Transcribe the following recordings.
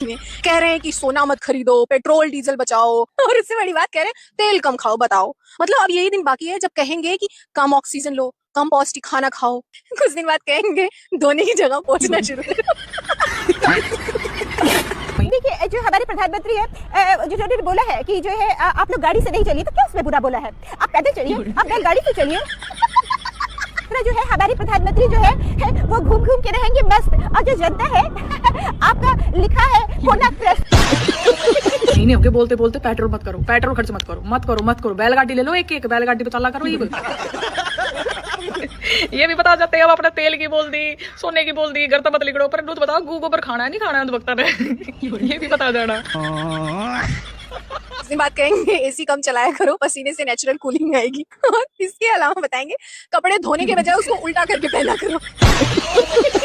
कह रहे हैं कि सोना मत खरीदो, पेट्रोल डीजल बचाओ, और इससे बड़ी बात कह रहे हैं तेल कम खाओ। बताओ, मतलब अब यही दिन बाकी है जब कहेंगे कि कम ऑक्सीजन लो, कम पौष्टिक खाना खाओ। कुछ दिन बाद कहेंगे धोने की जगह पहुंचना शुरू करो। देखिए, जो हमारे प्रधानमंत्री है, जो उन्होंने बोला है कि जो है आप लोग गाड़ी से नहीं चलिए, तो क्या उसमें बुरा बोला है? आप पैदल चलिए, आप बैलगाड़ी से चलिए। जो है हमारे प्रधानमंत्री जो है वो घूम घूम के रहेंगे मस्त, और जो जनता है आपका लिखा है होना त्रस्त। नहीं होके बोलते बोलते पेट्रोल मत करो, पेट्रोल खर्च मत करो, मत करो मत करो, बैलगाड़ी ले लो, एक एक बैलगाड़ी पे चला करो। ये भी बता जाते हैं अब अपने तेल की बोल दी, सोने की बोल दी, घर तो मत लिखो, पर दूध बताओ गू गोबर खाना है नहीं खाना है वक्त ने। ये भी बता जाना। दिन बाद कहेंगे एसी कम चलाया करो, पसीने से नेचुरल कूलिंग आएगी। और इसके अलावा बताएंगे कपड़े धोने के बजाय उसको उल्टा करके पहना करो।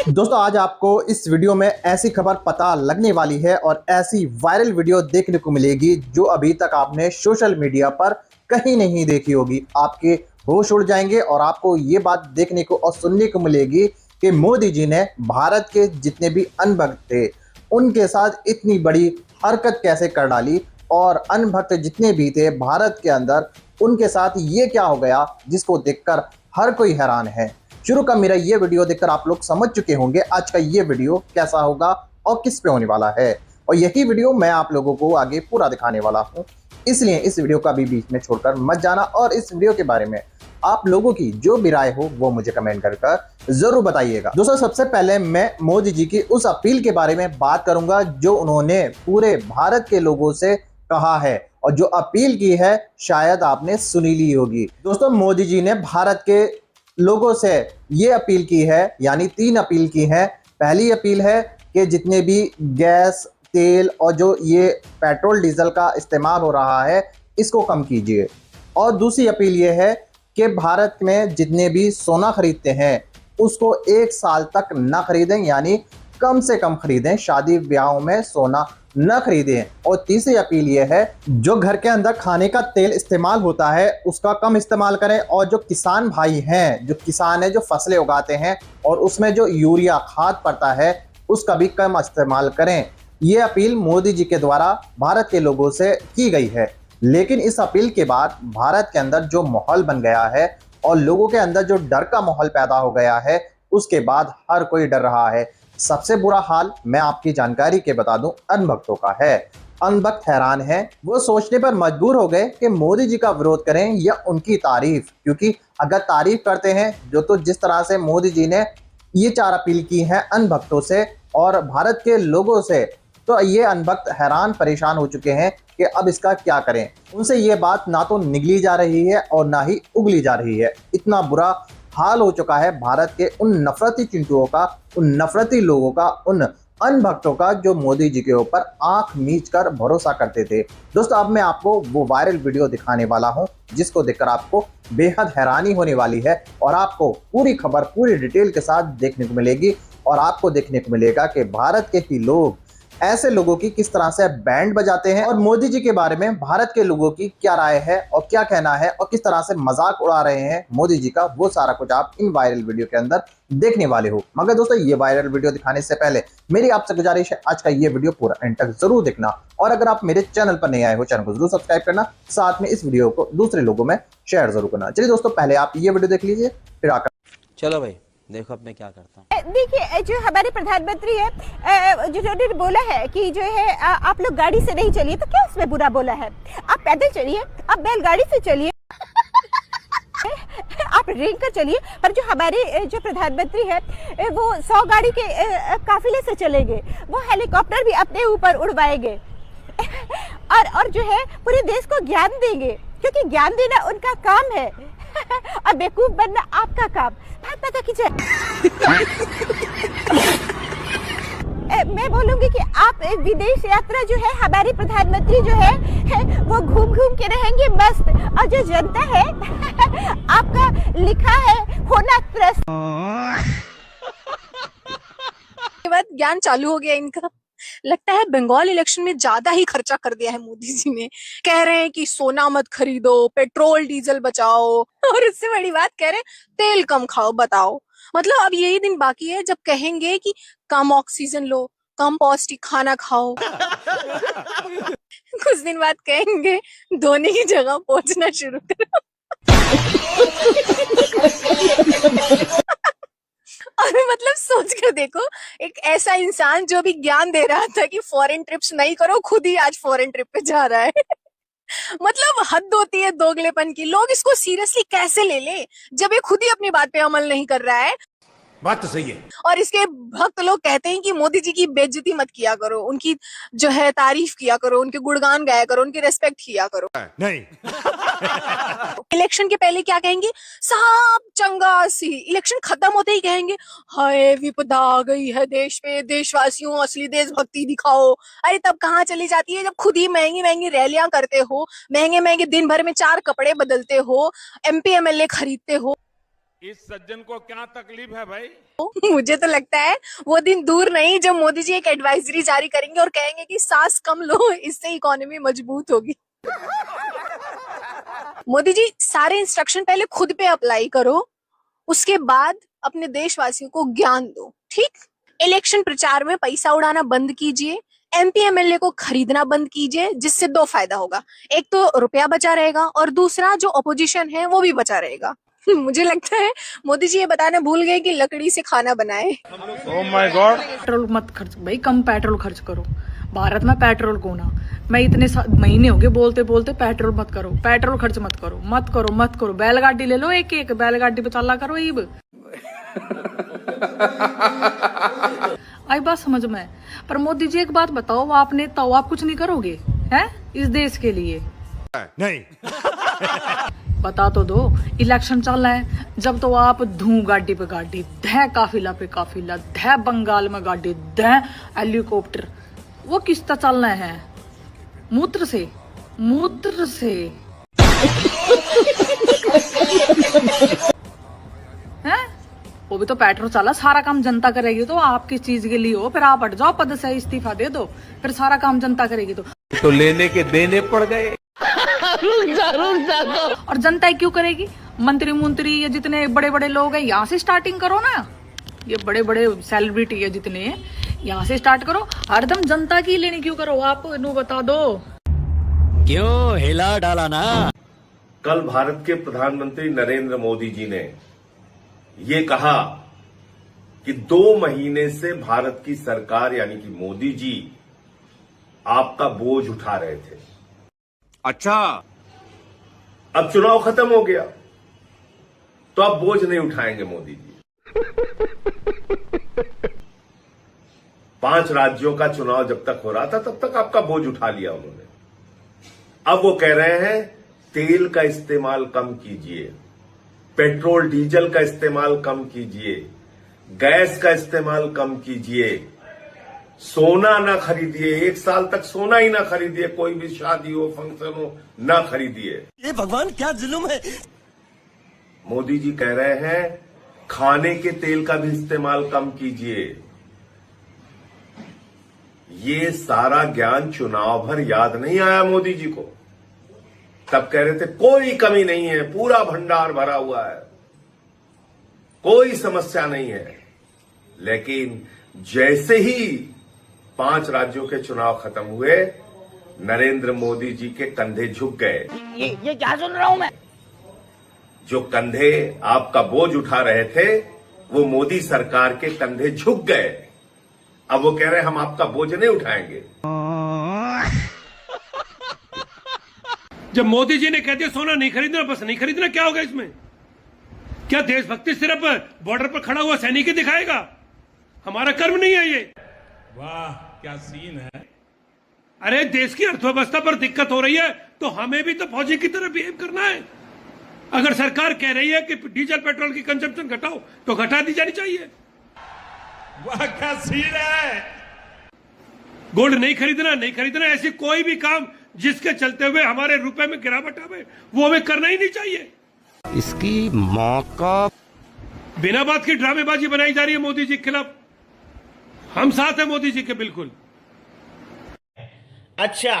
दोस्तों, आज आपको इस वीडियो में ऐसी खबर पता लगने वाली है और ऐसी वायरल वीडियो देखने को मिलेगी जो अभी तक आपने सोशल मीडिया पर कहीं नहीं देखी होगी। आपके होश उड़ जाएंगे और आपको ये बात देखने को और सुनने को मिलेगी कि मोदी जी ने भारत के जितने भी अनभक्त थे उनके साथ इतनी बड़ी हरकत कैसे कर डाली, और अनभक्त जितने भी थे भारत के अंदर उनके साथ ये क्या हो गया जिसको देखकर हर कोई हैरान है। शुरू का मेरा ये वीडियो देखकर आप लोग समझ चुके होंगे आज का ये वीडियो कैसा होगा और किस पे होने वाला है, और यही वीडियो मैं आप लोगों को आगे पूरा दिखाने वाला हूं। इसलिए इस वीडियो का भी बीच में छोड़कर मत जाना, और इस वीडियो के बारे में आप लोगों की जो भी राय हो वो मुझे कमेंट कर जरूर बताइएगा। दोस्तों, सबसे पहले मैं मोदी जी की उस अपील के बारे में बात करूंगा जो उन्होंने पूरे भारत के लोगों से कहा है, और जो अपील की है शायद आपने सुनी ली होगी। दोस्तों, मोदी जी ने भारत के लोगों से ये अपील की है, यानी 3 अपील की है। पहली अपील है कि जितने भी गैस, तेल और जो ये पेट्रोल डीजल का इस्तेमाल हो रहा है इसको कम कीजिए। और दूसरी अपील ये है कि भारत में जितने भी सोना खरीदते हैं उसको 1 साल तक ना खरीदें, यानी कम से कम खरीदें, शादी ब्याहों में सोना न खरीदें। और तीसरी अपील यह है जो घर के अंदर खाने का तेल इस्तेमाल होता है उसका कम इस्तेमाल करें, और जो किसान भाई हैं, जो किसान है जो फसलें उगाते हैं और उसमें जो यूरिया खाद पड़ता है उसका भी कम इस्तेमाल करें। ये अपील मोदी जी के द्वारा भारत के लोगों से की गई है। लेकिन इस अपील के बाद भारत के अंदर जो माहौल बन गया है और लोगों के अंदर जो डर का माहौल पैदा हो गया है, उसके बाद हर कोई डर रहा है। सबसे बुरा हाल मैं आपकी जानकारी के बता दूं अनभक्तों का है। अनभक्त हैरान हैं, वो सोचने पर मजबूर हो गए कि मोदी जी का विरोध करें या उनकी तारीफ, क्योंकि अगर तारीफ करते हैं जो जिस तरह से मोदी जी ने ये 4 अपील की हैं अनभक्तों से और भारत के लोगों से, तो ये अनभक्त हैरान परेशान हो चुके हैं कि अब इसका क्या करें। उनसे ये बात ना तो निगली जा रही है और ना ही उगली जा रही है। इतना बुरा हाल हो चुका है भारत के उन नफरती चिंटुओं का, उन नफरती लोगों का, उन अनभक्तों का जो मोदी जी के ऊपर आंख मीच कर भरोसा करते थे। दोस्तों, अब मैं आपको वो वायरल वीडियो दिखाने वाला हूं जिसको देखकर आपको बेहद हैरानी होने वाली है, और आपको पूरी खबर पूरी डिटेल के साथ देखने को मिलेगी, और आपको देखने को मिलेगा कि भारत के ही लोग ऐसे लोगों की किस तरह से बैंड बजाते हैं, और मोदी जी के बारे में भारत के लोगों की क्या राय है और क्या कहना है और किस तरह से मजाक उड़ा रहे हैं मोदी जी का, वो सारा कुछ आप इन वायरल वीडियो के अंदर देखने वाले हो। मगर दोस्तों, ये वायरल वीडियो दिखाने से पहले मेरी आपसे गुजारिश है आज का ये वीडियो पूरा एंड तक जरूर देखना, और अगर आप मेरे चैनल पर नए आए हो चैनल को जरूर सब्सक्राइब करना, साथ में इस वीडियो को दूसरे लोगों में शेयर जरूर करना। चलिए दोस्तों, पहले आप ये वीडियो देख लीजिए, फिर आकर चलो भाई देखो अब मैं क्या करता हूँ। देखिए, जो हमारे प्रधानमंत्री है, जो उन्होंने बोला है कि जो है आप लोग गाड़ी से नहीं चलिए, तो क्या उसमें बुरा बोला है? आप पैदल चलिए, आप बैलगाड़ी से चलिए, आप रेंग कर चलिए। पर जो हमारे जो प्रधानमंत्री है वो 100 गाड़ी के काफिले से चलेंगे, वो हेलीकॉप्टर भी अपने ऊपर उड़वाएंगे, और जो है पूरे देश को ज्ञान देंगे, क्योंकि ज्ञान देना उनका काम है और बेवकूफ बनना आपका काम। माता की जय। मैं बोलूंगी कि आप विदेश यात्रा जो है हमारे प्रधानमंत्री जो है वो घूम घूम के रहेंगे मस्त, और जो जनता है आपका लिखा है होना त्रस्त। के बाद ज्ञान चालू हो गया इनका। लगता है बंगाल इलेक्शन में ज्यादा ही खर्चा कर दिया है मोदी जी ने। कह रहे हैं कि सोना मत खरीदो, पेट्रोल डीजल बचाओ, और इससे बड़ी बात कह रहे हैं तेल कम खाओ। बताओ, मतलब अब यही दिन बाकी है जब कहेंगे कि कम ऑक्सीजन लो, कम पौष्टिक खाना खाओ। कुछ दिन बाद कहेंगे धोने की जगह पोंछना शुरू करो। और मतलब सोच कर देखो, एक ऐसा इंसान जो भी ज्ञान दे रहा था कि फॉरेन ट्रिप्स नहीं करो, खुद ही आज फॉरेन ट्रिप पे जा रहा है। मतलब हद होती है दोगलेपन की। लोग इसको सीरियसली कैसे ले ले जब ये खुद ही अपनी बात पे अमल नहीं कर रहा है। बात तो सही है। और इसके भक्त लोग कहते हैं कि मोदी जी की बेइज्जती मत किया करो, उनकी जो है तारीफ किया करो, उनके गुणगान गाया करो, उनकी रेस्पेक्ट किया करो। नहीं। इलेक्शन के पहले क्या कहेंगे, साहब चंगासी। इलेक्शन खत्म होते ही कहेंगे हाय विपदा आ गई है देश पे, देशवासियों असली देशभक्ति दिखाओ। अरे तब कहाँ चली जाती है जब खुद ही महंगी महंगी रैलियां करते हो, महंगे महंगे दिन भर में 4 कपड़े बदलते हो, MP MLA खरीदते हो। इस सज्जन को क्या तकलीफ है भाई? मुझे तो लगता है वो दिन दूर नहीं जब मोदी जी एक एडवाइजरी जारी करेंगे और कहेंगे कि सांस कम लो, इससे इकोनॉमी मजबूत होगी। मोदी जी सारे इंस्ट्रक्शन पहले खुद पे अप्लाई करो, उसके बाद अपने देशवासियों को ज्ञान दो, ठीक? इलेक्शन प्रचार में पैसा उड़ाना बंद कीजिए, MP MLA को खरीदना बंद कीजिए, जिससे 2 फायदा होगा। एक तो रुपया बचा रहेगा और दूसरा जो ऑपोजिशन है वो भी बचा रहेगा। मुझे लगता है मोदी जी ये बताना भूल गए कि लकड़ी से खाना बनाए। Oh my God. पेट्रोल मत खर्च भाई, कम पेट्रोल खर्च करो। भारत में पेट्रोल को ना, मैं इतने महीने हो गए बोलते बोलते पेट्रोल मत करो, पेट्रोल खर्च मत करो, मत करो मत करो। बैलगाड़ी ले लो, एक बैलगाड़ी पे चला करो। ईब आई बात समझ में। पर मोदी जी एक बात बताओ, आपने तो आप कुछ नहीं करोगे हैं इस देश के लिए? नहीं। बता तो दो, इलेक्शन चल रहा है जब तो आप धू गाड़ी पे गाड़ी, धै काफिला पे काफिला, धै बंगाल में गाड़ी, धै हेलीकॉप्टर। वो किस तरह चल रहे हैं? मूत्र से, मूत्र से। हैं? वो भी तो पेट्रोल चला, सारा काम जनता करेगी। तो आप किस चीज के लिए हो? फिर आप हट जाओ पद से, इस्तीफा दे दो, फिर सारा काम जनता करेगी। तो लेने के देने पड़ गए। और जनता क्यों करेगी? मंत्री ये जितने बड़े बड़े लोग हैं यहाँ से स्टार्टिंग करो ना। ये बड़े बड़े सेलिब्रिटी है जितने, यहाँ से स्टार्ट करो। हरदम जनता की लेनी क्यों करो? आप नू बता दो क्यों हिला डाला ना। कल भारत के प्रधानमंत्री नरेंद्र मोदी जी ने ये कहा कि 2 महीने से भारत की सरकार यानी कि मोदी जी आपका बोझ उठा रहे थे। अच्छा, अब चुनाव खत्म हो गया तो अब बोझ नहीं उठाएंगे मोदी जी। 5 राज्यों का चुनाव जब तक हो रहा था तब तक आपका बोझ उठा लिया उन्होंने। अब वो कह रहे हैं तेल का इस्तेमाल कम कीजिए, पेट्रोल डीजल का इस्तेमाल कम कीजिए, गैस का इस्तेमाल कम कीजिए, सोना ना खरीदिए, 1 साल तक सोना ही ना खरीदिए, कोई भी शादी हो फंक्शन हो ना खरीदिए। ये भगवान क्या जुल्म है। मोदी जी कह रहे हैं खाने के तेल का भी इस्तेमाल कम कीजिए। ये सारा ज्ञान चुनाव भर याद नहीं आया मोदी जी को। तब कह रहे थे कोई कमी नहीं है, पूरा भंडार भरा हुआ है, कोई समस्या नहीं है। लेकिन जैसे ही 5 राज्यों के चुनाव खत्म हुए, नरेंद्र मोदी जी के कंधे झुक गए। ये क्या सुन रहा हूं मैं? जो कंधे आपका बोझ उठा रहे थे वो मोदी सरकार के कंधे झुक गए। अब वो कह रहे हैं हम आपका बोझ नहीं उठाएंगे। जब मोदी जी ने कह दिया सोना नहीं खरीदना, बस नहीं खरीदना, क्या होगा इसमें? क्या देशभक्ति सिर्फ बॉर्डर पर खड़ा हुआ सैनिक ही दिखाएगा? हमारा कर्म नहीं है ये। वाह क्या सीन है। अरे देश की अर्थव्यवस्था पर दिक्कत हो रही है तो हमें भी तो फौजी की तरह बिहेव करना है। अगर सरकार कह रही है कि डीजल पेट्रोल की कंजप्शन घटाओ तो घटा दी जानी चाहिए। वाह क्या सीन है। गोल्ड नहीं खरीदना, ऐसी कोई भी काम जिसके चलते हुए हमारे रुपए में गिरावट आवे वो हमें करना ही नहीं चाहिए। इसकी माँ का बिना बात की ड्रामेबाजी बनाई जा रही है मोदी जी के खिलाफ। हम साथ हैं मोदी जी के बिल्कुल। अच्छा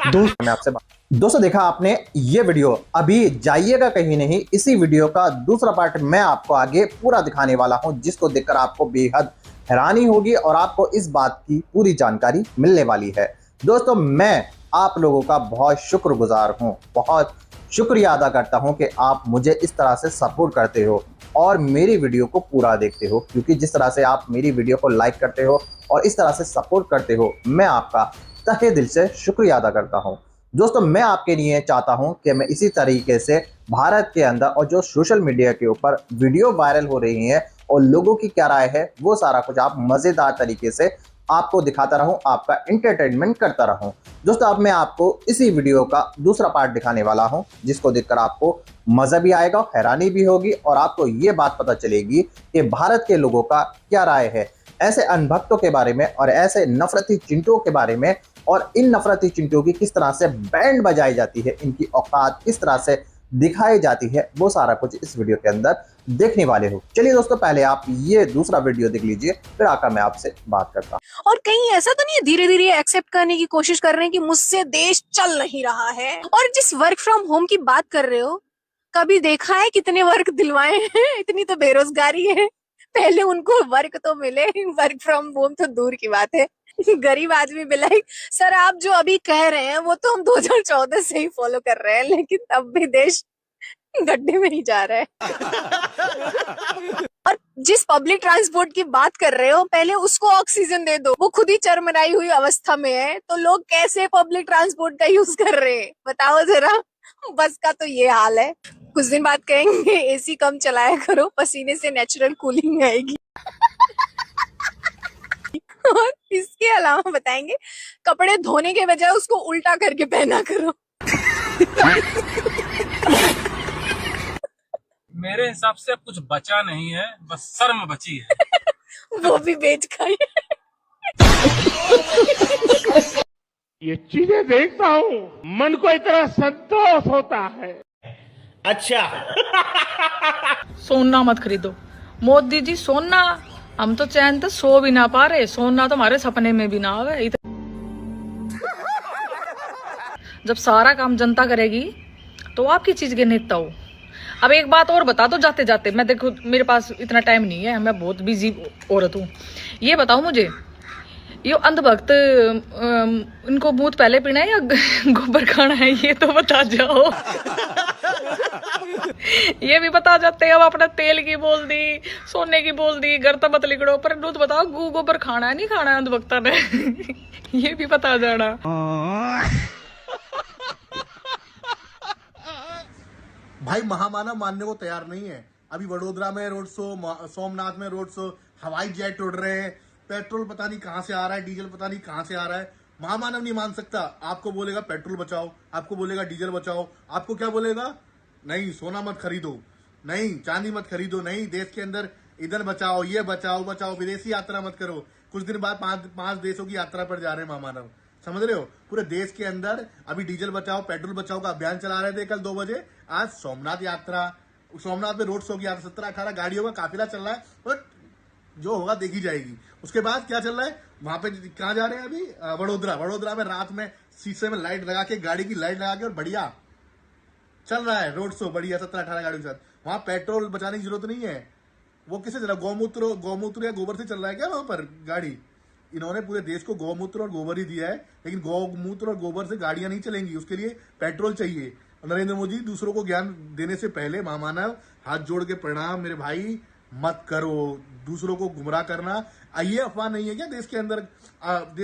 मैं आपसे दोस्तों देखा आपने ये वीडियो, अभी जाइएगा कहीं नहीं, इसी वीडियो का दूसरा पार्ट मैं आपको आगे पूरा दिखाने वाला हूं, जिसको देखकर आपको बेहद हैरानी होगी और आपको इस बात की पूरी जानकारी मिलने वाली है। दोस्तों, मैं आप लोगों का बहुत शुक्रगुजार हूं, बहुत शुक्रिया अदा करता हूं कि आप मुझे इस तरह से सपोर्ट करते हो और मेरी वीडियो को पूरा देखते हो, क्योंकि जिस तरह से आप मेरी वीडियो को लाइक करते हो और इस तरह से सपोर्ट करते हो, मैं आपका तहे दिल से शुक्रिया अदा करता हूं। दोस्तों, मैं आपके लिए चाहता हूं कि मैं इसी तरीके से भारत के अंदर और जो सोशल मीडिया के ऊपर वीडियो वायरल हो रही है और लोगों की क्या राय है, वो सारा कुछ आप मज़ेदार तरीके से आपको दिखाता रहूं, आपका एंटरटेनमेंट करता रहूं। दोस्तों, अब मैं आपको इसी वीडियो का दूसरा पार्ट दिखाने वाला हूं, जिसको देखकर आपको मज़ा भी आएगा, हैरानी भी होगी और आपको ये बात पता चलेगी कि भारत के लोगों का क्या राय है ऐसे अनभक्तों के बारे में और ऐसे नफरती चिंटुओं के बारे में, और इन नफरती चिंटुओं की किस तरह से बैंड बजाई जाती है, इनकी औकात किस तरह से दिखाई जाती है, वो सारा कुछ इस वीडियो के अंदर देखने वाले हो। चलिए दोस्तों, पहले आप ये दूसरा वीडियो देख लीजिए, फिर आकर मैं आपसे बात करता हूँ। और कहीं ऐसा तो नहीं है धीरे धीरे एक्सेप्ट करने की कोशिश कर रहे हैं कि मुझसे देश चल नहीं रहा है। और जिस वर्क फ्रॉम होम की बात कर रहे हो, कभी देखा है कितने वर्क दिलवाए हैं? इतनी तो बेरोजगारी है, पहले उनको वर्क तो मिले, वर्क फ्रॉम होम तो दूर की बात है। गरीब आदमी भी लाइक, सर आप जो अभी कह रहे हैं वो तो हम 2014 से ही फॉलो कर रहे हैं, लेकिन तब भी देश गड्ढे में ही जा रहा है। और जिस पब्लिक ट्रांसपोर्ट की बात कर रहे हो, पहले उसको ऑक्सीजन दे दो, वो खुद ही चरमराई हुई अवस्था में है, तो लोग कैसे पब्लिक ट्रांसपोर्ट का यूज कर रहे हैं बताओ जरा। बस का तो ये हाल है। कुछ दिन बाद कहेंगे एसी कम चलाया करो, पसीने से नेचुरल कूलिंग आएगी। और इसके अलावा बताएंगे कपड़े धोने के बजाय उसको उल्टा करके पहना करो। मेरे हिसाब से अब कुछ बचा नहीं है, बस शर्म बची है। वो भी बेच खाई। ये चीजें देखता हूँ, मन को इतना संतोष होता है। अच्छा। सोना मत खरीदो मोदी जी, सोना हम तो चैन तो सो भी ना पा रहे, सोना तो हमारे सपने में भी ना आवे। जब सारा काम जनता करेगी तो आपकी चीज गिनता हो। अब एक बात और बता दो जाते जाते, मैं देखो मेरे पास इतना टाइम नहीं है, मैं बहुत बिजी औरत हूँ। ये बताओ मुझे, ये अंधभक्त इनको मूत पहले पीना है या गोबर खाना है, ये तो बता जाओ। ये भी बता जाते हैं। अब अपना तेल की बोल दी, सोने की बोल दी, घर तो मत लिखड़ो, पर दूध बताओ गोबर खाना है नहीं खाना है अंधभक्ता ने। ये भी बता जाना। भाई महामानव मानने को तैयार नहीं है। अभी वडोदरा में रोड शो, सोमनाथ में रोड शो, हवाई जेट उड़ रहे हैं, पेट्रोल पता नहीं कहां से आ रहा है, डीजल पता नहीं कहां से आ रहा है। महामानव नहीं मान सकता। आपको बोलेगा पेट्रोल बचाओ, आपको बोलेगा डीजल बचाओ, आपको क्या बोलेगा, नहीं सोना मत खरीदो, नहीं चांदी मत खरीदो, नहीं देश के अंदर ईंधन बचाओ, ये बचाओ बचाओ, विदेशी यात्रा मत करो। कुछ दिन बाद पांच देशों की यात्रा पर जा रहे हैं महामानव, समझ रहे हो। पूरे देश के अंदर अभी डीजल बचाओ पेट्रोल बचाओ का अभियान चला रहे थे कल 2 बजे। आज सोमनाथ यात्रा, सोमनाथ में रोड शो की 17-18 गाड़ियों का काफिला चल रहा है, और जो होगा देखी जाएगी। उसके बाद क्या चल रहा है वहां पे, कहां जा रहे हैं अभी, वडोदरा में रात में शीशे में लाइट लगा के, गाड़ी की लाइट लगा के, और बढ़िया चल रहा है रोड शो, बढ़िया 17-18 गाड़ियों के साथ। वहां पेट्रोल बचाने की जरूरत नहीं है। वो किससे चल रहा है, गौमूत्र या गोबर से चल रहा है क्या वहां पर गाड़ी। इन्होंने पूरे देश को गौमूत्र और गोबर ही दिया है, लेकिन गौमूत्र और गोबर से गाड़ियां नहीं चलेंगी, उसके लिए पेट्रोल चाहिए। नरेंद्र मोदी दूसरों को ज्ञान देने से पहले महामानव हाथ जोड़ के प्रणाम, मेरे भाई मत करो दूसरों को गुमराह करना। ये अफवाह नहीं है क्या देश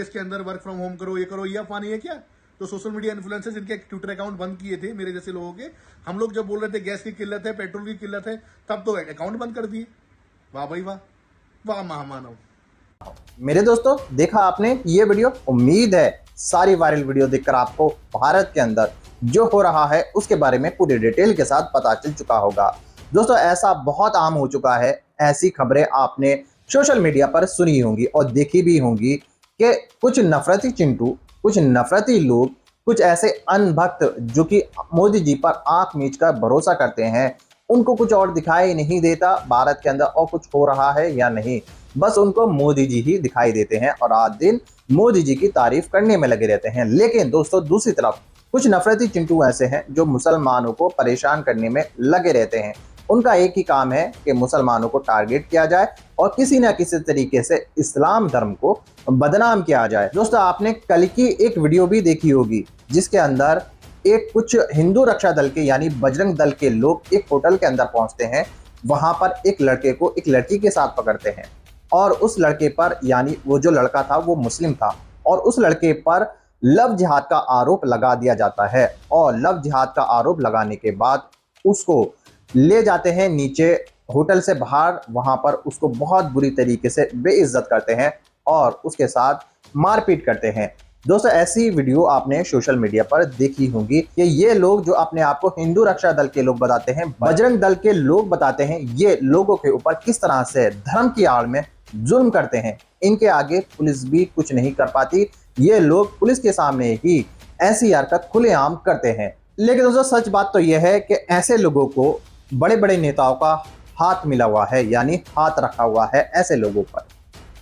के अंदर वर्क फ्रॉम होम करो, ये करो, ये अफवाह नहीं है क्या। तो सोशल मीडिया इन्फ्लुएंसर्स जिनके ट्विटर अकाउंट बंद किए थे मेरे जैसे लोगों के, हम लोग जब बोल रहे थे गैस की किल्लत है, पेट्रोल की किल्लत है, तब तो अकाउंट बंद कर दिए। वाह भाई वाह, वाह महामानव। मेरे दोस्तों, देखा आपने ये वीडियो। उम्मीद है सारी वायरल वीडियो देखकर आपको भारत के अंदर जो हो रहा है उसके बारे में पूरी डिटेल के साथ पता चल चुका होगा। दोस्तों, ऐसा बहुत आम हो चुका है, ऐसी खबरें आपने सोशल मीडिया पर सुनी होंगी और देखी भी होंगी कि कुछ नफरती चिंटू, कुछ नफरती लोग, कुछ ऐसे अनभक्त जो कि मोदी जी पर आंख मीच कर भरोसा करते हैं, उनको कुछ और दिखाई नहीं देता भारत के अंदर और कुछ हो रहा है या नहीं, बस उनको मोदी जी ही दिखाई देते हैं और आज दिन मोदी जी की तारीफ करने में लगे रहते हैं। लेकिन दोस्तों, दूसरी तरफ कुछ नफरती चिंटू ऐसे हैं जो मुसलमानों को परेशान करने में लगे रहते हैं, उनका एक ही काम है कि मुसलमानों को टारगेट किया जाए और किसी न किसी तरीके से इस्लाम धर्म को बदनाम किया जाए। दोस्तों, आपने कल की एक वीडियो भी देखी होगी जिसके अंदर एक कुछ हिंदू रक्षा दल के यानी बजरंग दल के लोग एक होटल के अंदर पहुंचते हैं। वहां पर एक लड़के को एक लड़की के साथ पकड़ते हैं और उस लड़के पर यानी वो जो लड़का था वो मुस्लिम था और उस लड़के पर लव जिहाद का आरोप लगा दिया जाता है और लव जिहाद का आरोप लगाने के बाद उसको ले जाते हैं नीचे होटल से बाहर। वहां पर उसको बहुत बुरी तरीके से बेइज्जत करते हैं और उसके साथ मारपीट करते हैं। दोस्तों, ऐसी वीडियो आपने सोशल मीडिया पर देखी होगी कि ये लोग जो अपने आप को हिंदू रक्षा दल के लोग बताते हैं, बजरंग दल के लोग बताते हैं, ये लोगों के ऊपर किस तरह से धर्म की आड़ में जुल्म करते हैं। इनके आगे पुलिस भी कुछ नहीं कर पाती। ये लोग पुलिस के सामने ही ऐसी हरकत खुलेआम करते हैं। लेकिन दोस्तों, सच बात तो यह है कि ऐसे लोगों को बड़े बड़े नेताओं का हाथ मिला हुआ है, यानी हाथ रखा हुआ है ऐसे लोगों पर।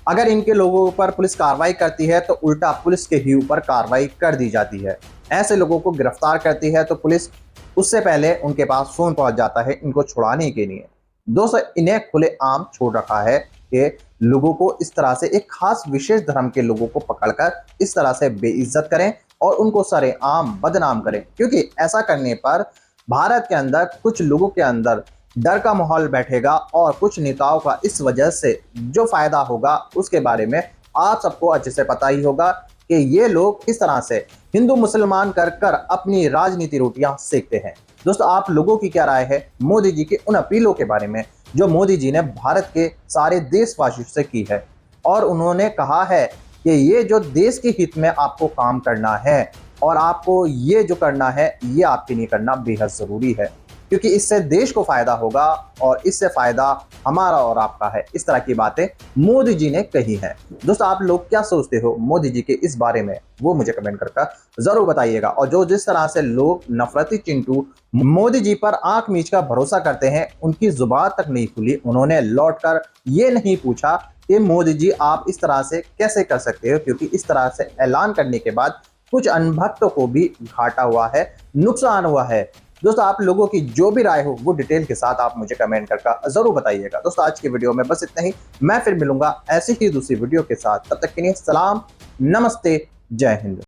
अगर इनके लोगों पर पुलिस कार्रवाई करती है तो उल्टा पुलिस के ही ऊपर कार्रवाई कर दी जाती है। ऐसे लोगों को गिरफ्तार करती है तो पुलिस उससे पहले उनके पास फोन पहुंच जाता है इनको छुड़ाने के लिए। दोस्तों, इन्हें खुलेआम छोड़ रखा है कि लोगों को इस तरह से एक खास विशेष धर्म के लोगों को पकड़कर इस तरह से बेइज्जत करें और उनको सरेआम बदनाम करें, क्योंकि ऐसा करने पर भारत के अंदर कुछ लोगों के अंदर डर का माहौल बैठेगा और कुछ नेताओं का इस वजह से जो फायदा होगा उसके बारे में आप सबको अच्छे से पता ही होगा कि ये लोग किस तरह से हिंदू मुसलमान कर कर अपनी राजनीति रोटियां सेकते हैं। दोस्तों, आप लोगों की क्या राय है मोदी जी के उन अपीलों के बारे में जो मोदी जी ने भारत के सारे देशवासियों से की है? और उन्होंने कहा है कि ये जो देश के हित में आपको काम करना है और आपको ये जो करना है ये आपके लिए करना बेहद जरूरी है, क्योंकि इससे देश को फायदा होगा और इससे फायदा हमारा और आपका है। इस तरह की बातें मोदी जी ने कही हैं। दोस्तों, आप लोग क्या सोचते हो मोदी जी के इस बारे में, वो मुझे कमेंट करके जरूर बताइएगा। और जो जिस तरह से लोग नफरती चिंटू मोदी जी पर आंख मीच कर भरोसा करते हैं, उनकी जुबान तक नहीं खुली। उन्होंने लौटकर ये नहीं पूछा कि मोदी जी आप इस तरह से कैसे कर सकते हो, क्योंकि इस तरह से ऐलान करने के बाद कुछ अनभक्तों को भी घाटा हुआ है, नुकसान हुआ है। दोस्तों, आप लोगों की जो भी राय हो वो डिटेल के साथ आप मुझे कमेंट करके जरूर बताइएगा। दोस्तों, आज की वीडियो में बस इतना ही। मैं फिर मिलूंगा ऐसी ही दूसरी वीडियो के साथ। तब तक के लिए सलाम, नमस्ते, जय हिंद।